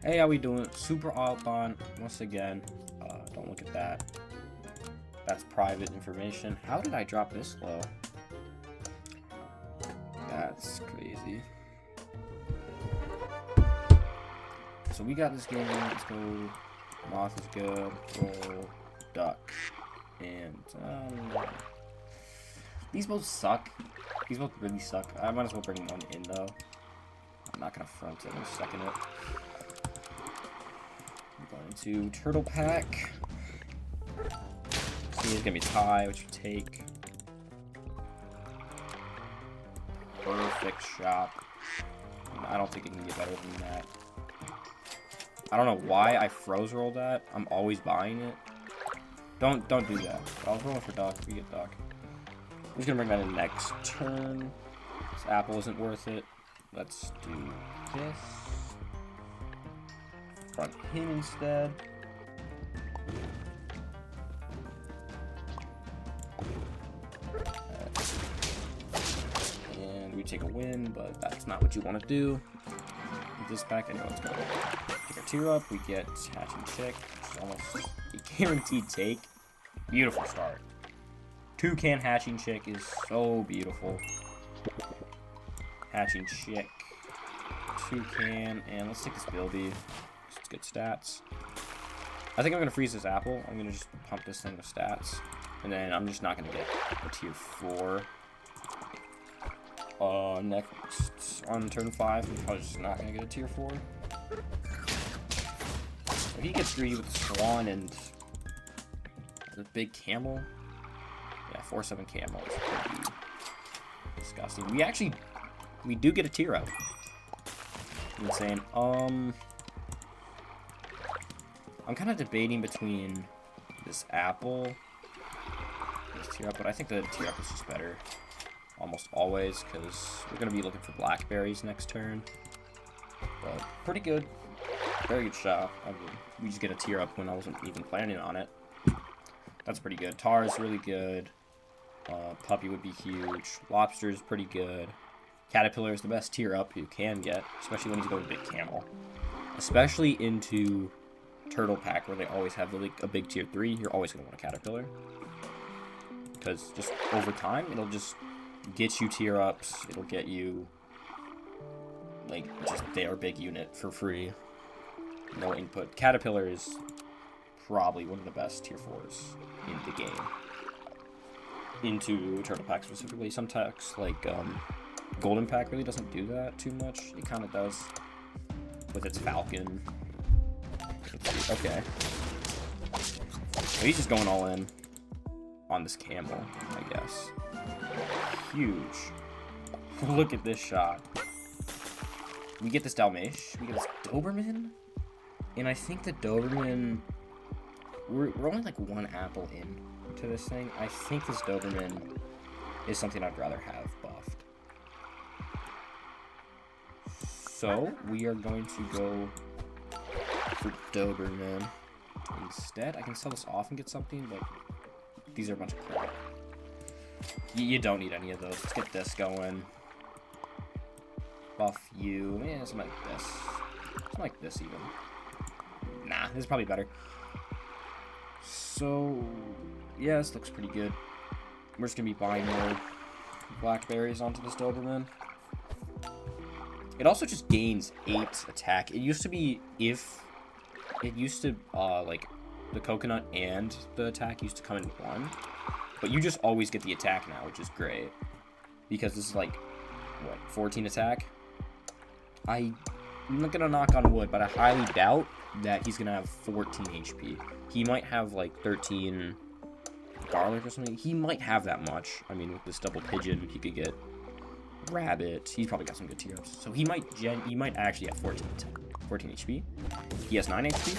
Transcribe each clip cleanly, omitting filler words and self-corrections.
Hey, how we doing? SuperAutoThon once again. Don't look at that. That's private information. How did I drop this low? That's crazy. So we got this game. Let's go. Moth is good. Roll. Duck. And these both suck. These both really suck. I might as well bring one in though. I'm not gonna front it. I'm gonna second it. I'm going to Turtle Pack. See, it's gonna be tie, which you take. Perfect shot. I don't think it can get better than that. I don't know why I froze rolled that. I'm always buying it. Don't do that. I was rolling for Duck. We get Duck. I'm just gonna bring that in next turn. This apple isn't worth it. Let's do this. Front him instead. And we take a win, but that's not what you want to do. With this pack, anyway, let's go. Take our tier up, we get Hatch and Chick, which is almost a guaranteed take. Beautiful start. Toucan Hatching Chick is so beautiful. Hatching Chick. Toucan, and let's take this Bilby. It's good stats. I think I'm gonna freeze this apple. I'm gonna just pump this thing with stats. And then I'm just not gonna get a tier 4. Next on turn 5, I'm probably just not gonna get a tier 4. If he gets greedy with the Swan and the big camel, yeah, 4/7 camel is pretty disgusting. We do get a tier up. Insane. I'm kind of debating between this apple and this tier up, but I think the tier up is just better. Almost always, because we're going to be looking for blackberries next turn. But pretty good. Very good shot. We just get a tier up when I wasn't even planning on it. That's pretty good. Tar is really good. Puppy would be huge. Lobster is pretty good. Caterpillar is the best tier up you can get, especially when he's going big camel. Especially into Turtle Pack, where they always have a big tier 3. You're always going to want a Caterpillar. Because just over time, it'll just get you tier ups. It'll get you like just their big unit for free. No input. Caterpillar is probably one of the best tier 4s in the game. Into Turtle Pack specifically. Some packs like Golden Pack really doesn't do that too much. It kind of does with its Falcon. Okay. So he's just going all in on this camel, I guess. Huge. Look at this shot. We get this Dalmatian. We get this Doberman. And I think the Doberman... We're only like one apple in to this thing. I think this Doberman is something I'd rather have buffed. So, we are going to go for Doberman instead. I can sell this off and get something, but these are a bunch of crap. You don't need any of those. Let's get this going. Buff you. Yeah, something like this. Something like this even. Nah, this is probably better. So, yeah, this looks pretty good. We're just going to be buying more blackberries onto this Doberman. It also just gains 8 attack. It used to be like, the coconut and the attack used to come in 1. But you just always get the attack now, which is great. Because this is like, what, 14 attack? I'm not going to knock on wood, but I highly doubt that he's going to have 14 HP. He might have like 13 garlic or something. He might have that much. I mean, with this double pigeon, he could get rabbit. He's probably got some good tier ups. So he might actually have 14 HP. He has 9 HP.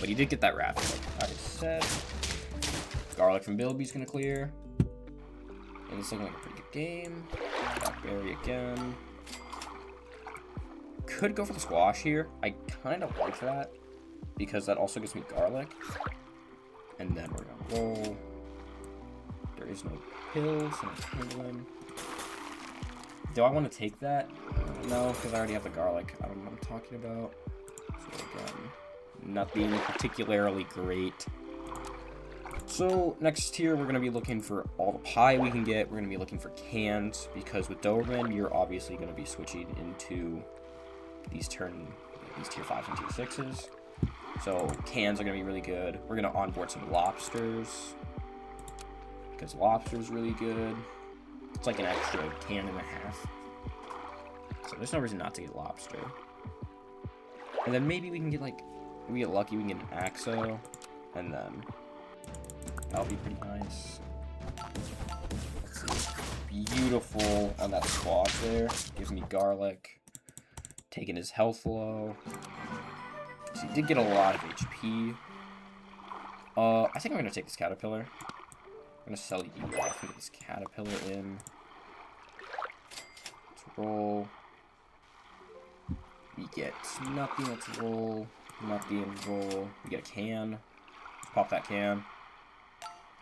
But he did get that rabbit, like I said. Garlic from Bilby's gonna clear. And it's looking like a pretty good game. Blackberry again. Could go for the squash here. I kind of like that, because that also gives me garlic. And then we're gonna roll. There is no pills, no penguin. Do I want to take that? No, because I already have the garlic. I don't know what I'm talking about. So again, nothing particularly great. So next here, we're going to be looking for all the pie we can get. We're going to be looking for cans, because with Doberman, you're obviously going to be switching into these tier 5s and tier 6s. So cans are going to be really good. We're going to onboard some lobsters, because lobster's really good. It's like an extra can and a half. So there's no reason not to get lobster. And then maybe we can get, like, if we get lucky, we can get an Axo, and then that'll be pretty nice. Let's see. Beautiful on that squad there. Giving me garlic. Taking his health low. So he did get a lot of HP. I think I'm going to take this caterpillar. I'm going to sell you off and get this caterpillar in. Let's roll. We get nothing. Let's roll. Nothing. Roll. We get a can. Let's pop that can.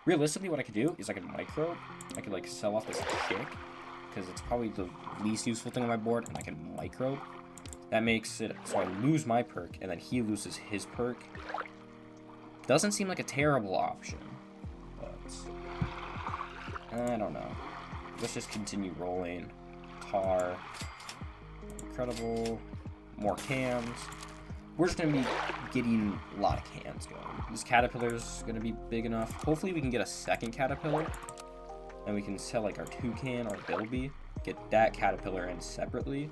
Realistically, what I could do is I could micro. I could, like, sell off this chick, because it's probably the least useful thing on my board, and I can micro. That makes it so I lose my perk, and then he loses his perk. Doesn't seem like a terrible option, but I don't know. Let's just continue rolling. Tar. Incredible. More cans. We're just going to be getting a lot of cans going. This caterpillar's going to be big enough. Hopefully we can get a second caterpillar, and we can sell, like, our toucan or bilby. Get that caterpillar in separately.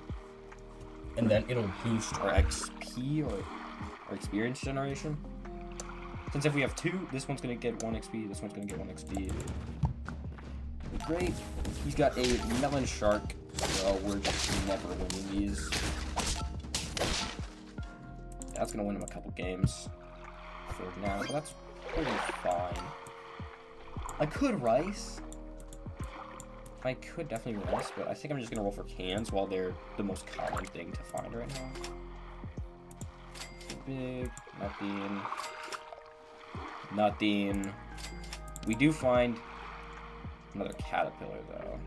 And then it'll boost our XP, or our experience generation. Since if we have two, this one's going to get 1 XP, this one's going to get 1 XP. Great. He's got a melon shark, so we're just never winning these. That's going to win him a couple games for now, but that's pretty fine. I could rice. I could definitely rice, but I think I'm just going to roll for cans while they're the most common thing to find right now. Big, nothing. Nothing. We do find another caterpillar, though.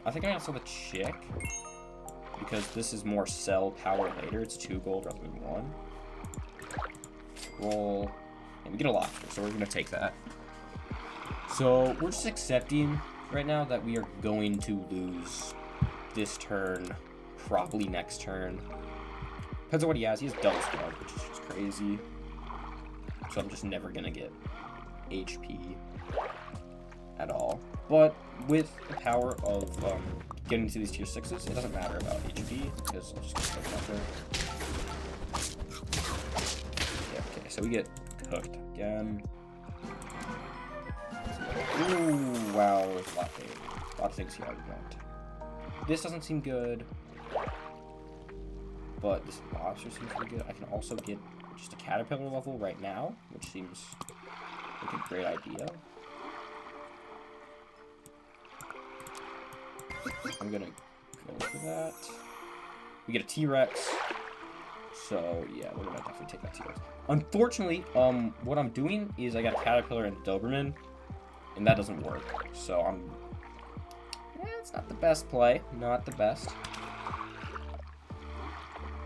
I think I'm going to sell the chick, because this is more sell power later. It's 2 gold rather than 1. Roll. And we get a lobster, so we're going to take that. So we're just accepting right now that we are going to lose this turn, probably next turn. Depends on what he has. He has double squad, which is just crazy. So I'm just never going to get HP at all. But with the power of getting to these tier 6s, it doesn't matter about HP, because I'm just going to put that there. Yeah, okay, so we get cooked again. Ooh, wow, there's a lot of things here I want. This doesn't seem good, but this lobster seems pretty good. I can also get just a caterpillar level right now, which seems like a great idea. I'm gonna go for that. We get a T-Rex, so yeah, we're gonna definitely take that T-Rex. Unfortunately, what I'm doing is I got a caterpillar and a Doberman, and that doesn't work. So it's not the best play. Not the best.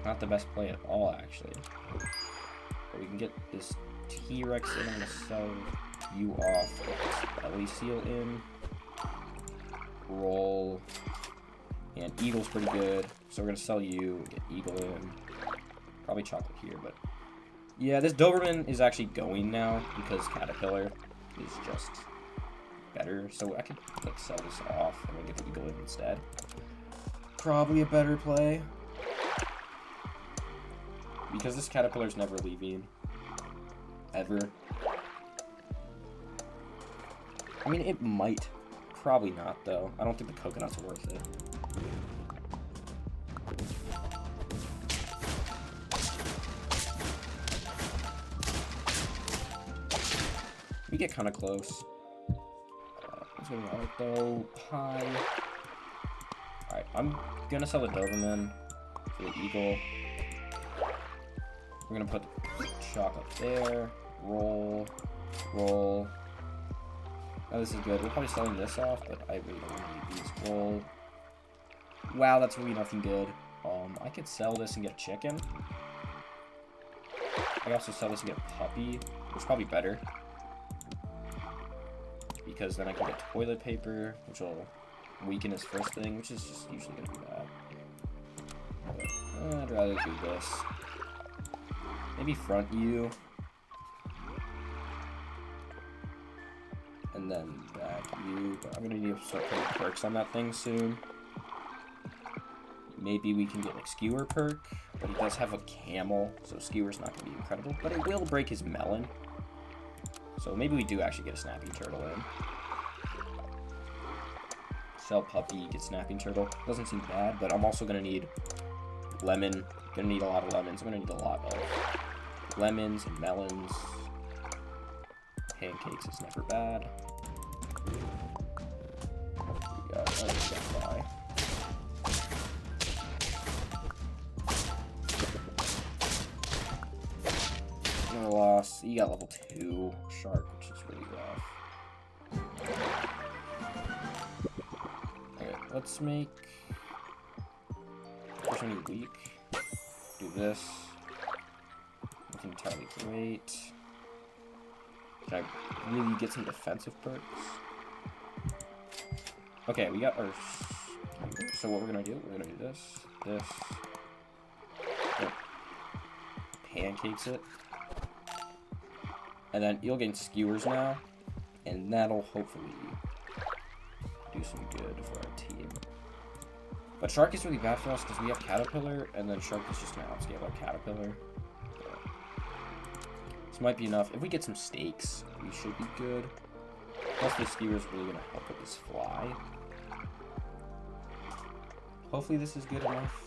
Not the best play at all, actually. But we can get this T-Rex in. I'm gonna sell you off. Get this belly seal in. Roll. And Eagle's pretty good. So we're gonna sell you. Get Eagle in. Probably chocolate here, but yeah, this Doberman is actually going now because Caterpillar is just better. So I could like sell this off and then get the Eagle in instead. Probably a better play. Because this Caterpillar's never leaving. Ever. I mean, it might. Probably not, though. I don't think the coconuts are worth it. We get kind of close. What's going on, though? Pie. Alright, I'm gonna sell the Doberman for the Eagle. We're gonna put the chocolate there. Roll. Roll. Oh, this is good. We're probably selling this off, but I really don't want to use roll. Wow, that's really nothing good. I could sell this and get a chicken. I could also sell this and get a puppy, which is probably better. Because then I can get toilet paper, which will weaken his first thing, which is just usually going to be bad. But, I'd rather do this. Maybe front you. And then back you. But I'm going to need to start putting perks on that thing soon. Maybe we can get a skewer perk, but he does have a camel, so skewer's not going to be incredible. But it will break his melon. So maybe we do actually get a snapping turtle in. Sell puppy, get snapping turtle. Doesn't seem bad, but I'm also going to need lemon. Going to need a lot of lemons. I'm going to need a lot of lemons and melons. Pancakes is never bad. We got fly. Another loss. You got level 2 shark, which is really rough. Okay, let's make first one weak. Do this. Nothing entirely great. Can I really get some defensive perks? Okay, we got our. So what we're gonna do? We're gonna do this. Oh. Pancakes it. And then you'll gain skewers now, and that'll hopefully do some good for our team. But shark is really bad for us because we have caterpillar, and then shark is just gonna outscale our caterpillar. But this might be enough. If we get some steaks, we should be good. Plus the skewer is really gonna help with this fly. Hopefully this is good enough.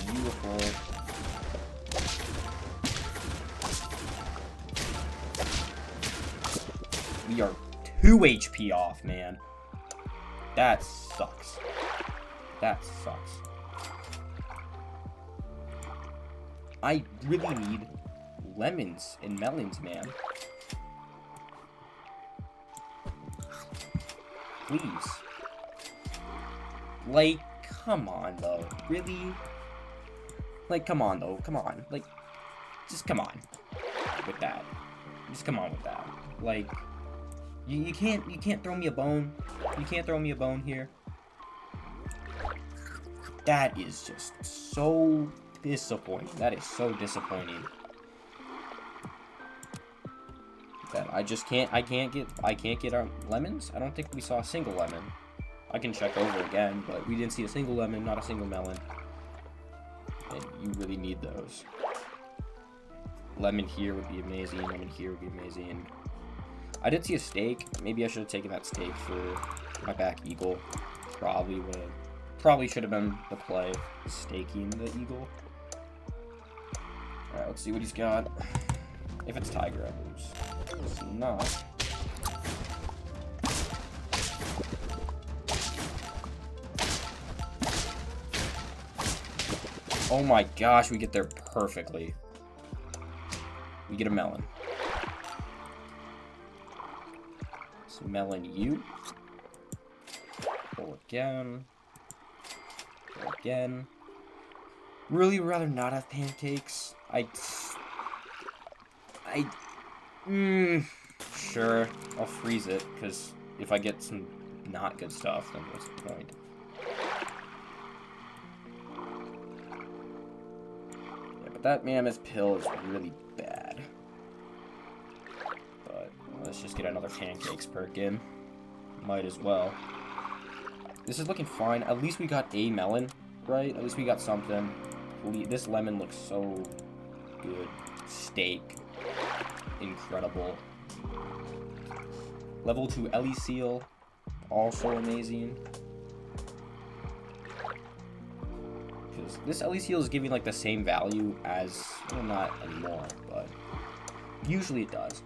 Beautiful. We are 2 HP off, man. That sucks. That sucks. I really need lemons and melons, man. Please. Like, come on, though. Really? Like, come on, though. Come on. Like, just come on with that. Just come on with that. Like, you can't throw me a bone. You can't throw me a bone here. That is just so disappointing. That is so disappointing. That I can't get our lemons. I don't think we saw a single lemon. I can check over again, but we didn't see a single lemon, not a single melon. And you really need those. Lemon here would be amazing. Lemon here would be amazing. I did see a steak. Maybe I should have taken that steak for my back eagle. Probably should have been the play. Staking the eagle. Alright, let's see what he's got. If it's tiger, I lose. It's not. Oh my gosh, we get there perfectly. We get a melon. So melon you. Roll again. Roll again. Really rather not have pancakes. Sure, I'll freeze it, because if I get some not good stuff, then what's the point? Yeah, but that mammoth pill is really bad. But let's just get another pancakes perk in. Might as well. This is looking fine. At least we got a melon, right? At least we got something. This lemon looks so good. Steak. Incredible. Level 2 Ellie Seal. Also amazing. Because this Ellie Seal is giving like the same value as, well, not anymore, but usually it does.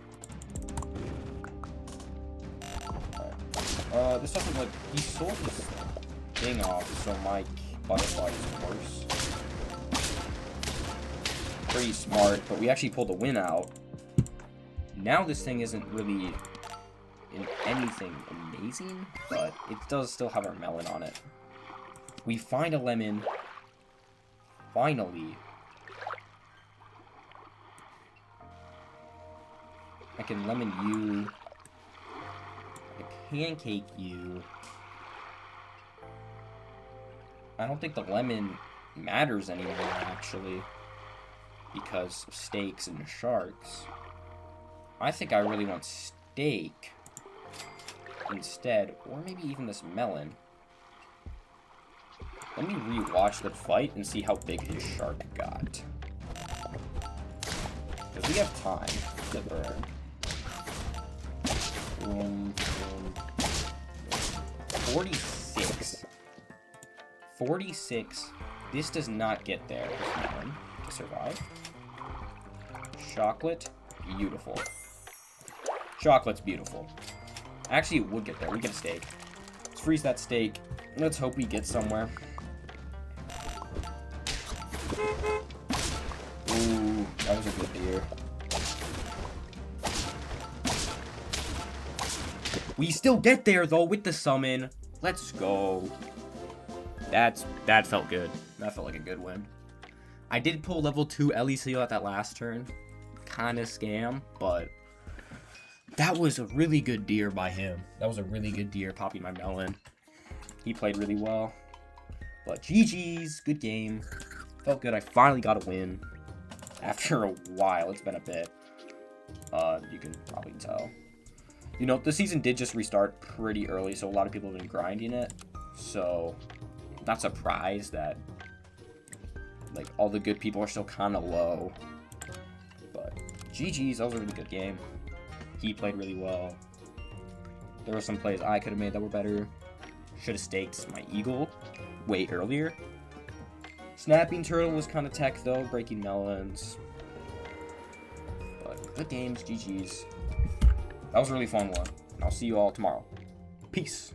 Alright. This doesn't look, he sold his thing off, so my butterfly is worse. Pretty smart, but we actually pulled a win out. Now this thing isn't really in anything amazing, but it does still have our melon on it. We find a lemon. Finally. I can lemon you. I pancake you. I don't think the lemon matters anymore, actually, because of steaks and sharks. I think I really want steak instead, or maybe even this melon. Let me rewatch the fight and see how big his shark got. Because we have time to burn. Boom, boom. 46. 46. This does not get there, this melon, to survive. Chocolate. Beautiful. Chocolate's beautiful. Actually, it would get there. We get a steak. Let's freeze that steak. Let's hope we get somewhere. Ooh, that was a good deer. We still get there, though, with the summon. Let's go. That felt good. That felt like a good win. I did pull level 2 Ellie Seal at that last turn. Kinda scam, but that was a really good deer by him. That was a really good deer popping my melon. He played really well. But GG's, good game. Felt good. I finally got a win. After a while, it's been a bit. You can probably tell. You know, the season did just restart pretty early, so a lot of people have been grinding it. So, not surprised that, like, all the good people are still kind of low. But, GG's, that was a really good game. He played really well. There were some plays I could have made that were better. Should have staked my eagle way earlier. Snapping turtle was kind of tech, though. Breaking melons. But, good games, GG's. That was a really fun one. And I'll see you all tomorrow. Peace.